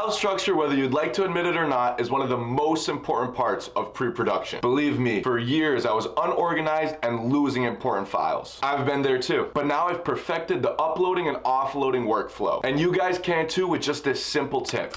File structure, whether you'd like to admit it or not, is one of the most important parts of pre-production. Believe me, for years I was unorganized and losing important files. I've been there too. But now I've perfected the uploading and offloading workflow. And you guys can too with just this simple tip.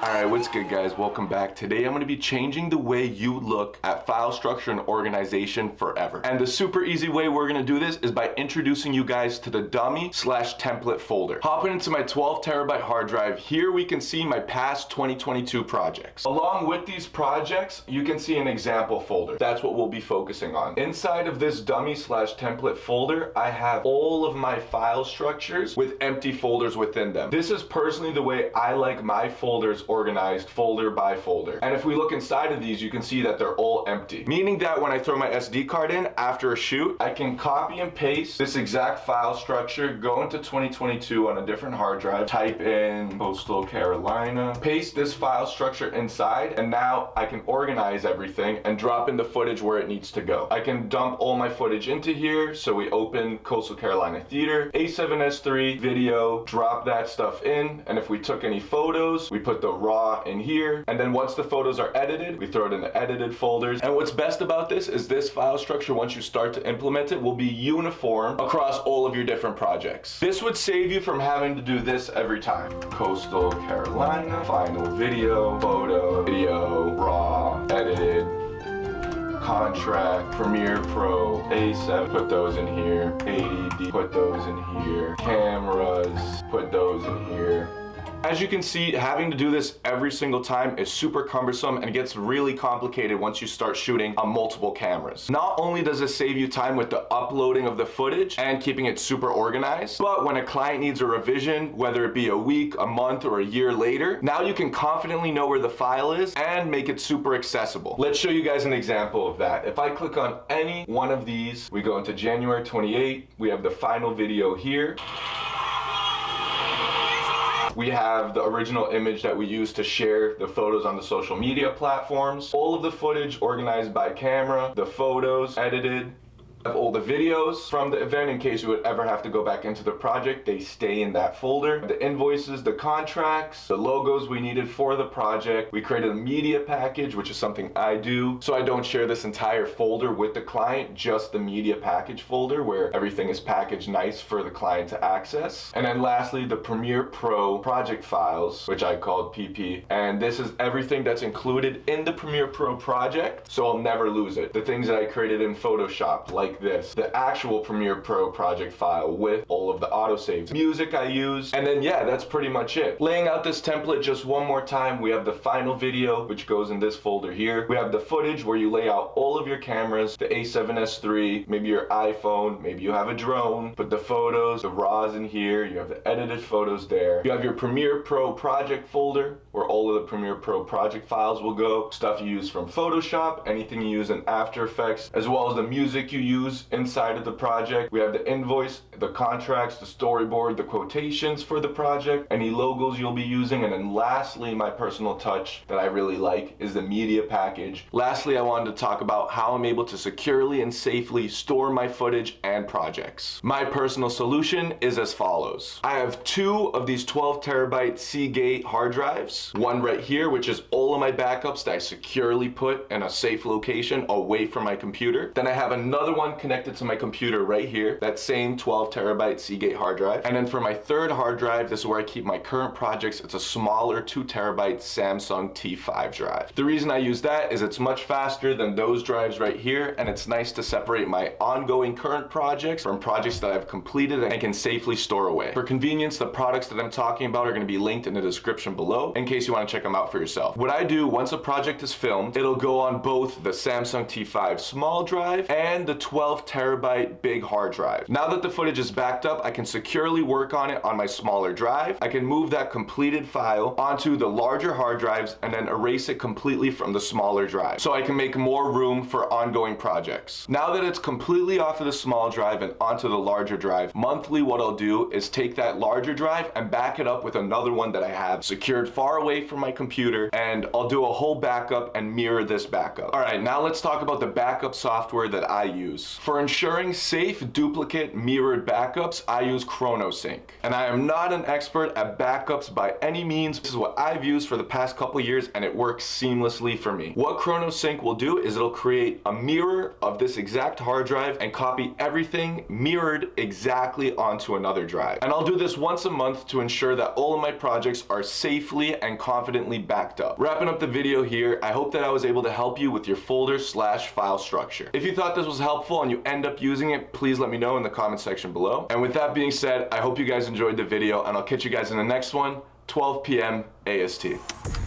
Alright, what's good guys? Welcome back. Today I'm going to be changing the way you look at file structure and organization forever. And the super easy way we're going to do this is by introducing you guys to the dummy/template folder. Hopping into my 12 terabyte hard drive, here we can see my past 2022 projects. Along with these projects, you can see an example folder. That's what we'll be focusing on. Inside of this dummy/template folder, I have all of my file structures with empty folders within them. This is personally the way I like my folders organized, folder by folder. And if we look inside of these, you can see that they're all empty. Meaning that when I throw my SD card in after a shoot, I can copy and paste this exact file structure, go into 2022 on a different hard drive, type in Coastal Carolina, paste this file structure inside, and now I can organize everything and drop in the footage where it needs to go. I can dump all my footage into here. So we open Coastal Carolina Theater, A7S3 video, drop that stuff in. And if we took any photos, we put the raw in here, and then once the photos are edited, we throw it in the edited folders. And what's best about this is this file structure, once you start to implement it, will be uniform across all of your different projects. This would save you from having to do this every time. Coastal Carolina, final video, photo, video, raw, edited, contract, Premiere Pro, A7, put those in here, AD, put those in here, cameras, put those in here. As you can see, having to do this every single time is super cumbersome and it gets really complicated once you start shooting on multiple cameras. Not only does this save you time with the uploading of the footage and keeping it super organized, but when a client needs a revision, whether it be a week, a month, or a year later, now you can confidently know where the file is and make it super accessible. Let's show you guys an example of that. If I click on any one of these, we go into January 28, we have the final video here. We have the original image that we used to share the photos on the social media platforms. All of the footage organized by camera, the photos edited. All the videos from the event, in case you would ever have to go back into the project, they stay in that folder. The invoices, the contracts, the logos we needed for the project. We created a media package, which is something I do, so I don't share this entire folder with the client, just the media package folder where everything is packaged nice for the client to access. And then lastly, the Premiere Pro project files, which I called PP. And this is everything that's included in the Premiere Pro project, so I'll never lose it. The things that I created in Photoshop, like this, the actual Premiere Pro project file with all of the autosaves, music I use, and then yeah, that's pretty much it. Laying out this template just one more time, we have the final video, which goes in this folder here. We have the footage where you lay out all of your cameras, the A7S3, maybe your iPhone, maybe you have a drone, put the photos, the RAWs in here, you have the edited photos there. You have your Premiere Pro project folder, where all of the Premiere Pro project files will go, stuff you use from Photoshop, anything you use in After Effects, as well as the music you use inside of the project. We have the invoice, the contracts, the storyboard, the quotations for the project, any logos you'll be using, and then lastly, my personal touch that I really like is the media package. Lastly, I wanted to talk about how I'm able to securely and safely store my footage and projects. My personal solution is as follows. I have two of these 12 terabyte Seagate hard drives, one right here, which is all of my backups that I securely put in a safe location away from my computer. Then I have another one connected to my computer right here, that same 12 terabyte Seagate hard drive. And then for my third hard drive, this is where I keep my current projects. It's a smaller 2 terabyte Samsung T5 drive. The reason I use that is it's much faster than those drives right here, and it's nice to separate my ongoing current projects from projects that I've completed and can safely store away. For convenience, the products that I'm talking about are going to be linked in the description below in case you want to check them out for yourself. What I do once a project is filmed, it'll go on both the Samsung T5 small drive and the 12 terabyte big hard drive. Now that the footage is backed up, I can securely work on it on my smaller drive. I can move that completed file onto the larger hard drives and then erase it completely from the smaller drive, so I can make more room for ongoing projects. Now that it's completely off of the small drive and onto the larger drive, monthly what I'll do is take that larger drive and back it up with another one that I have secured far away from my computer, and I'll do a whole backup and mirror this backup. Alright, now let's talk about the backup software that I use. use. For ensuring safe duplicate mirrored backups, I use ChronoSync. And I am not an expert at backups by any means. This is what I've used for the past couple years and it works seamlessly for me. What ChronoSync will do is it'll create a mirror of this exact hard drive and copy everything mirrored exactly onto another drive. And I'll do this once a month to ensure that all of my projects are safely and confidently backed up. Wrapping up the video here, I hope that I was able to help you with your folder/file structure. If you thought this was helpful and you end up using it, please let me know in the comment section below. And with that being said, I hope you guys enjoyed the video and I'll catch you guys in the next one, 12 p.m. AST.